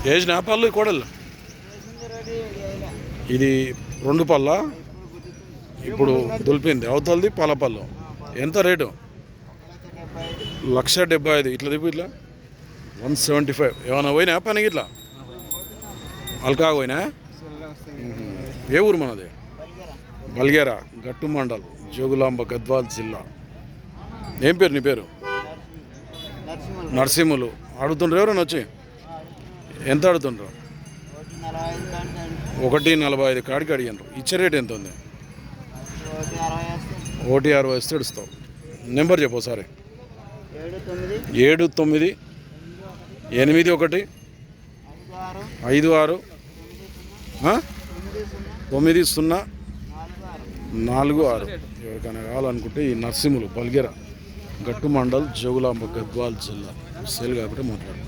వేసిన పళ్ళు కోడలు ఇది 2 పళ్ళ ఇప్పుడు దులిపింది, అవతలది పళ్ళు. ఎంత రేటు? 1,75,000. ఇట్లా దిప్పు ఇట్లా 175. ఏమైనా పోయినా పనికి ఇట్లా అల్కా పోయినా? ఏ ఊరు మనది? బల్గేరా, గట్టు మండల్, జోగులాంబ, గద్వాల్ జిల్లా. ఏం పేరు నీ పేరు? నరసింహులు. అడుగుతుండ్రు ఎవరైనా వచ్చి? ఎంత అడుగుతుండ్రు? 1,45 కాడికి అడిగినారు. ఇచ్చే రేట్ ఎంత ఉంది? 1,60 ఇస్తే ఇస్తావు. నెంబర్ చెప్పు ఒకసారి. 79 81 56 9046. ఎవరికైనా కావాలనుకుంటే ఈ నరసింహులు, బల్గేరా, గట్టు మండల్, జోగులాంబ, గద్వాల్ జిల్లా. సేల్ కాబట్టి మాట్లాడు.